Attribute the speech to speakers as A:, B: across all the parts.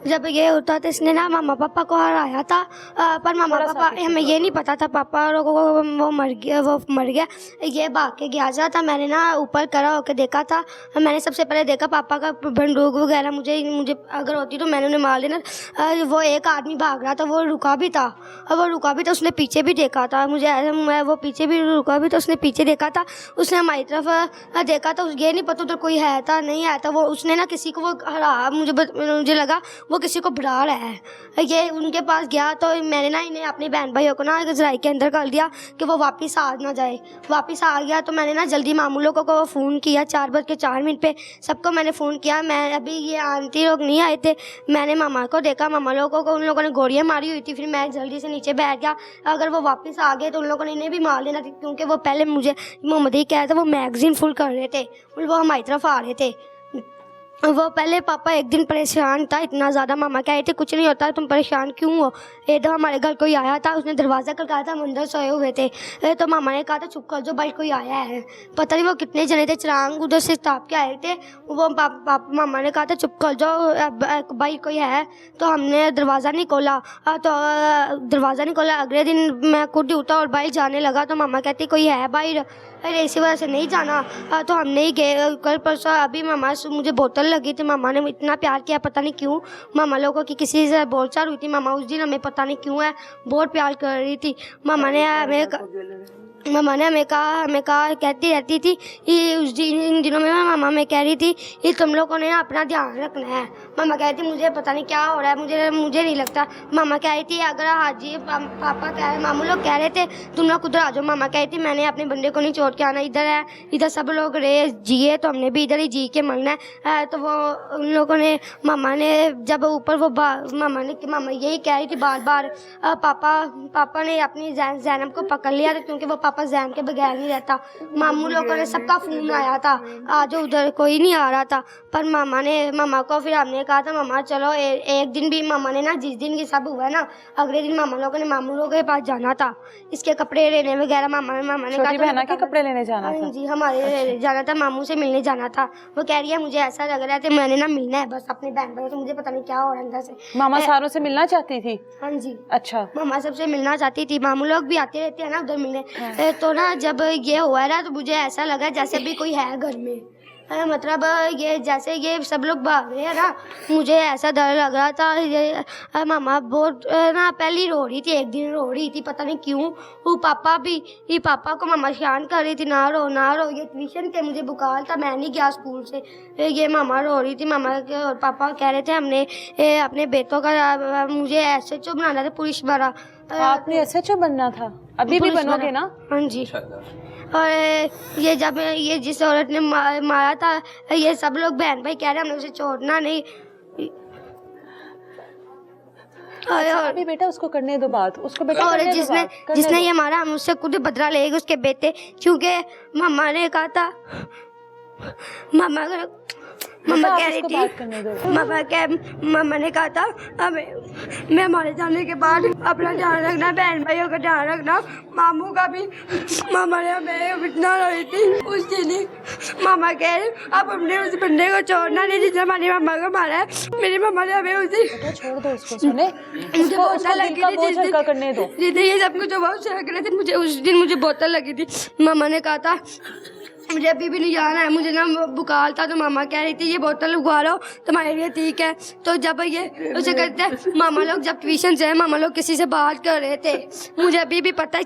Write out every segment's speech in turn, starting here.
A: जब ये होता तो इसने ना मामा पापा को हराया था, पर मामा पापा हमें ये नहीं पता था पापा को वो मर गया। ये भाग के गया था। मैंने ना ऊपर खड़ा होकर देखा था। मैंने सबसे पहले देखा पापा का बंदूक वगैरह, मुझे अगर होती तो मैंने उन्हें मार देना। वो एक आदमी भाग रहा था, वो रुका भी था, उसने पीछे भी देखा था मुझे, वो पीछे भी रुका भी था, उसने पीछे देखा था, उसने हमारी तरफ देखा था। ये नहीं पता उधर कोई है था नहीं आया था। वो उसने ना किसी को वो हरा, मुझे लगा वो किसी को बुला रहा है। ये उनके पास गया तो मैंने ना इन्हें अपने बहन भाइयों को ना ज़राई के अंदर कर दिया कि वो वापस आ ना जाए। वापस आ गया तो मैंने ना जल्दी मामू लोगों को फ़ोन किया, 4:04 पे सबको मैंने फ़ोन किया। मैं अभी ये आंटी लोग नहीं आए थे, मैंने मामा को देखा, मामा लोगों को उन लोगों ने गोलियां मारी हुई थी। फिर मैं जल्दी से नीचे बैठ गया। अगर वो वापस आ गए तो उन लोगों ने इन्हें भी मार लेना था, क्योंकि वो पहले मुझे मोहम्मद ही कहा था, वो मैगज़ीन फुल कर रहे थे, वो हमारी तरफ आ रहे थे। वो पहले पापा एक दिन परेशान था इतना ज़्यादा। मामा कह रहे थे कुछ नहीं होता, तुम परेशान क्यों हो। एक दफ़ा हमारे घर कोई आया था, उसने दरवाज़ा खड़काया था, हम अंदर सोए हुए थे। तो मामा ने कहा था चुप कर जो भाई, कोई आया है। पता नहीं वो कितने जने थे, चिराग उधर से ताप के आए थे। वो मामा ने कहा था चुप कर जाओ भाई, कोई है। तो हमने दरवाज़ा नहीं खोला। अगले दिन मैं खुद उठा और भाई जाने लगा तो मामा कहती कोई है बाहर। अरे इसी वजह से नहीं जाना। तो हम नहीं गए। कल परसों अभी मामा से मुझे बोतल लगी थी, मामा ने इतना प्यार किया पता नहीं क्यों। मामा लोगों की किसी से बोलचाल हुई थी, मामा उस दिन हमें पता नहीं क्यों है बहुत प्यार कर रही थी। मामा ने हमें कहा कहती रहती थी कि उस दिन इन दिनों में मामा में कह रही थी कि तुम लोगों ने अपना ध्यान रखना है। मामा कहती मुझे पता नहीं क्या हो रहा है, मुझे नहीं लगता। मामा कह रही थी अगर हाजी पापा मामू लोग कह रहे थे तुम लोग उधर आ जाओ। मामा कहती मैंने अपने बंदे को नहीं छोड़ के आना, इधर है, इधर सब लोग रहे जिए तो हमने भी इधर ही जी के मरना है। तो वो उन लोगों ने मामा ने जब ऊपर वो मामा यही कह रही थी बार बार। पापा ने अपनी जैनब को पकड़ लिया था, क्योंकि वो पापा जैन के बगैर नहीं रहता। मामू लोगों ने सबका फ़ोन आया था आज उधर कोई नहीं आ रहा था, पर मामा को फिर हमने कहा था मामा चलो एक दिन भी। मामा ने ना जिस दिन ये सब हुआ ना अगले दिन मामा लोगों ने मामू लोगों के पास जाना था, इसके कपड़े लेने वगैरह। मामा ने कहा
B: बहना के कपड़े लेने जाना था।
A: जी हमारे जाना था, मामू से मिलने जाना था। वो कह रही है मुझे ऐसा लग रहा है तो मैंने ना मिलना है बस अपने बहन भाई से, मुझे पता नहीं क्या हो रहा है अंदर से।
B: मामा सारों से मिलना चाहती थी?
A: हाँ जी।
B: अच्छा।
A: मामा सबसे मिलना चाहती थी, मामू लोग भी आते रहते हैं ना उधर मिलने। तो ना जब ये हुआ ना तो मुझे ऐसा लगा जैसे भी कोई है घर में। मतलब ये जैसे ये सब लोग भाग रहे हैं ना, मुझे ऐसा डर लग रहा था। ये मामा बहुत ना पहले रो रही थी, एक दिन रो रही थी पता नहीं क्यों। वो पापा को मामा शांत कर रही थी ना रो ना रो। ये ट्यूशन के मुझे बुखार था, मैं नहीं गया स्कूल से। ये मामा रो रही थी। मामा और पापा कह रहे थे हमने अपने बेटों का मुझे SHO बनाना था, पुलिस वाला।
B: आपने SHO बनना था? अभी भी बनोगे ना?
A: हाँ जी। और ये जब ये जिस औरत ने मारा था, ये सब लोग बहन भाई कह रहे हैं हमने उसे छोड़ना नहीं।
B: अभी बेटा उसको करने दो बात, उसको बेटा
A: और जिसने ये मारा हम उससे खुद बदला लेगा उसके बेटे, क्योंकि मामा ने कहा था मामा कह रही थी मामा ने कहा था मैं मारे जाने के बाद अपना ध्यान रखना, बहन भाइयों का ध्यान रखना, मामू का भी। मामा ने हमें इतना रोई थी उस दिन। मामा कह रहे अब हमने उस बंदे को छोड़ना नहीं जिसने हमारी मामा को मारा है। मेरी मामा ने हमें उसी
B: छोड़ दो उसको, सुने
A: मुझे बोतल लगी थी
B: करने दो।
A: ये सब कुछ बहुत लग रहे थे मुझे उस दिन, मुझे बोतल लगी थी। मामा ने कहा था मुझे अभी भी नहीं जाना है, मुझे ना बुखार था। तो मामा कह रही थी ये बोतल उगा लो तुम्हारे लिए ठीक है। तो जब ये उसे कहते हैं मामा लोग जब ट्यूशन से मामा लोग किसी से बात कर रहे थे, मुझे अभी भी पता है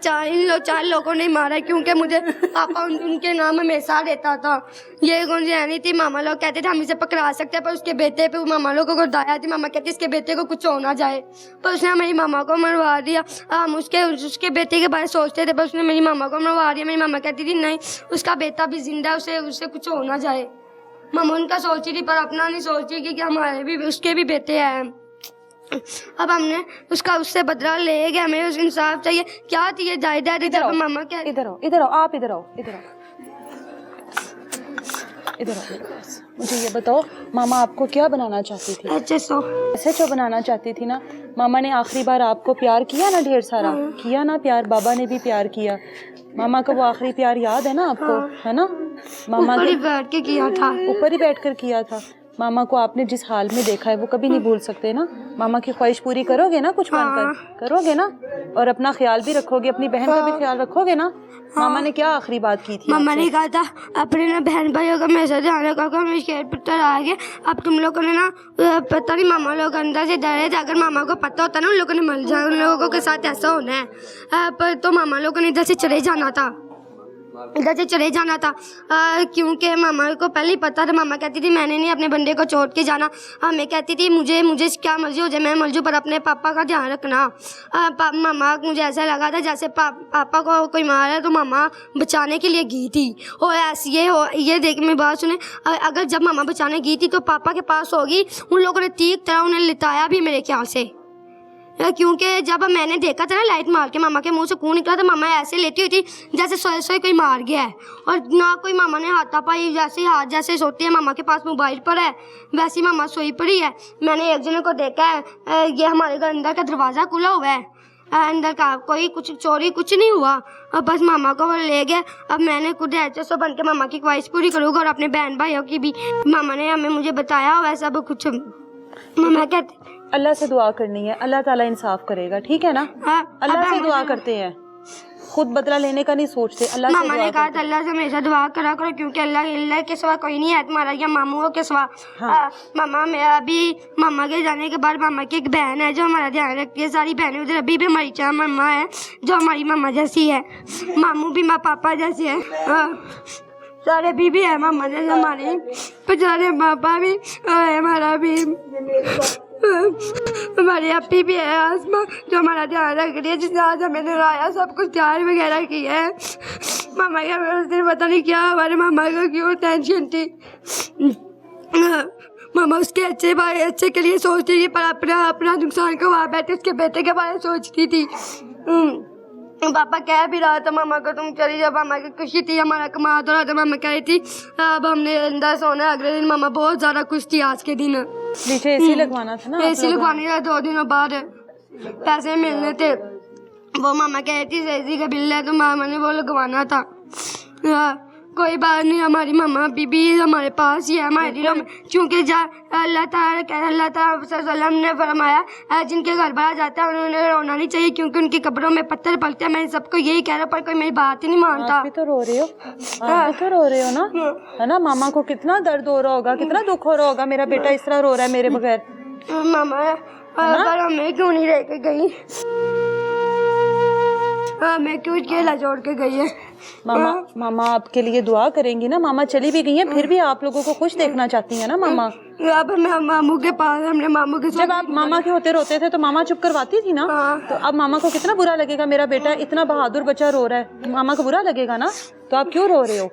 A: चार लोगों ने मारा, क्योंकि मुझे पापा उनके नाम हमेशा देता था। ये कौन सी रहनी थी, मामा लोग कहते थे हम इसे पकड़ा सकते हैं, पर उसके बेटे पे मामा लोगों को दाया थी। मामा कहती इसके बेटे को कुछ होना जाए, पर उसने मेरी मामा को मरवा दिया। हम उसके बेटे के बारे में सोचते थे, पर उसने मेरी मामा को मरवा दिया। मेरी मामा कहती थी नहीं उसका बेटा जिंदा, उसे कुछ होना जाए। मामा उनका सोची थी पर अपना नहीं सोची कि हमारे भी उसके भी बेटे हैं। अब हमने उससे बदला ले गया, हमें उसका इंसाफ चाहिए। क्या थी ये जायदाद? इधर मामा क्या
B: इधर आओ आप इधर आओ मुझे ये बताओ मामा आपको क्या बनाना चाहती थी? SHO बनाना चाहती थी ना। मामा ने आखिरी बार आपको प्यार किया ना, ढेर सारा किया ना प्यार, बाबा ने भी प्यार किया। मामा का वो आखिरी प्यार याद है ना आपको? है ना? मामा
A: ऊपर ही बैठ के किया था,
B: ऊपर ही बैठ कर किया था। मामा को आपने जिस हाल में देखा है वो कभी नहीं भूल सकते ना। मामा की ख्वाहिश पूरी करोगे ना, कुछ बनकर करोगे ना, और अपना ख्याल भी रखोगे, अपनी बहन का भी ख्याल रखोगे ना। मामा ने क्या आखिरी बात की थी?
A: मामा ने कहा था अपने ना बहन भाइयों का मेरे से ध्यान रखा करो, मेरे शेर पुत्र आ गए। अब तुम लोगों ने ना पता नहीं, मामा लोग अंदर से डरे थे, अगर मामा को पता होता ना उन लोगों ने मर जाए, उन लोगों के साथ ऐसा होना है। पर तो मामा लोगों ने इधर से चले जाना था, क्योंकि मामा को पहले ही पता था। मामा कहती थी मैंने नहीं अपने बंदे को छोड़ के जाना। मैं कहती थी मुझे क्या मर्जी हो जाए, मैं मर जाऊँ, पर अपने पापा का ध्यान रखना। मामा मुझे ऐसा लगा था जैसे पापा को कोई मारा है तो मामा बचाने के लिए गई थी। और ऐसी ये देख मेरी बात सुने, अगर जब मामा बचाने गई थी तो पापा के पास होगी, उन लोगों ने ठीक तरह उन्हें लिटाया भी मेरे ख्याल से, क्योंकि जब मैंने देखा था ना लाइट मार के मामा के मुंह से खून निकला, तो मामा ऐसे लेती हुई थी जैसे सोए सोए कोई मार गया है। और ना कोई मामा ने हाथापाई, जैसे सोते हैं मामा के पास मोबाइल पर है वैसे ही मामा सोई पड़ी है। मैंने एक जने को देखा है, ये हमारे घर अंदर का दरवाज़ा खुला हुआ है, अंदर का कोई कुछ चोरी कुछ नहीं हुआ, और बस मामा को वो ले गए। अब मैंने खुद HSO बन के मामा की ख्वाहिश पूरी करूँगा और अपने बहन भाइयों की भी। मामा ने मुझे बताया हुआ है सब कुछ। मामा कहते
B: अल्लाह से दुआ करनी है, अल्लाह ताला इंसाफ करेगा, ठीक है ना। अल्लाह से दुआ करते हैं, खुद बदला लेने का नहीं सोचते। अल्लाह से
A: मामा ने कहा था अल्लाह से हमेशा दुआ करा करो, क्योंकि अल्लाह के सिवा कोई नहीं है तुम्हारा या मामू के सिवा। मामा मेरा अभी मामा के जाने के बाद मामा की एक बहन है जो हमारा ध्यान रखती है। सारी बहनें उधर अभी भी हमारी चार मामा है जो हमारी मामा जैसी है, मामू भी माँ पापा जैसे है, सारे बीबी है मामा जैसे हमारे, बेचारे पापा भी हमारा भी, हमारी अपी भी है आसमा जो हमारा ध्यान रख रही है, जिसने आज हमें नहलाया, सब कुछ तैयार वगैरह किया है। मामा का उस दिन पता नहीं क्या हमारे मामा को क्यों टेंशन थी। मामा उसके अच्छे के लिए सोचती थी, पर अपना नुकसान को वहाँ बैठे उसके बेटे के बारे में सोचती थी। पापा कह भी रहा था मामा को तुम चली जाओ, मामा की खुशी थी, हमारा कमा तो रहा था। मामा कह रही थी अब हमने अंदर सोना। अगले दिन मामा बहुत ज़्यादा खुश थी। आज के दिन
B: नीचे AC लगवाना था ना,
A: AC लगवाने का 2 दिनों बाद पैसे मिलने थे। वो मामा कह रही थी AC का बिल है तो मामा ने वो लगवाना था। कोई बात नहीं, हमारी मामा बीबी हमारे पास ही है हमारे दिलों में, क्योंकि अल्लाह ताला ने फरमाया जिनके घर भरा जाता है उन्होंने रोना नहीं चाहिए, क्योंकि उनकी कब्रों में पत्थर पलते हैं। मैं सबको यही कह रहा हूँ, पर कोई मेरी बात ही नहीं मानता।
B: आप भी तो रो रहे हो, आप भी तो रो रहे हो ना, है ना। मामा को कितना दर्द हो रहा होगा, कितना दुख हो रहा होगा, मेरा बेटा इस तरह रो रहा है मेरे बगैर।
A: मामा पर हमें क्यों नहीं रह के गई, मैं क्यों अकेला छोड़ के गई है।
B: मामा आपके लिए दुआ करेंगी ना। मामा चली भी गई है फिर भी आप लोगों को खुश देखना चाहती है ना मामा।
A: अब मैं मामू के पास, हमने मामू के
B: जब आप मामा के होते रोते थे तो मामा चुप करवाती थी ना। तो अब मामा को कितना बुरा लगेगा, मेरा बेटा इतना बहादुर बच्चा रो रहा है, मामा को बुरा लगेगा ना। तो आप क्यों रो रहे हो?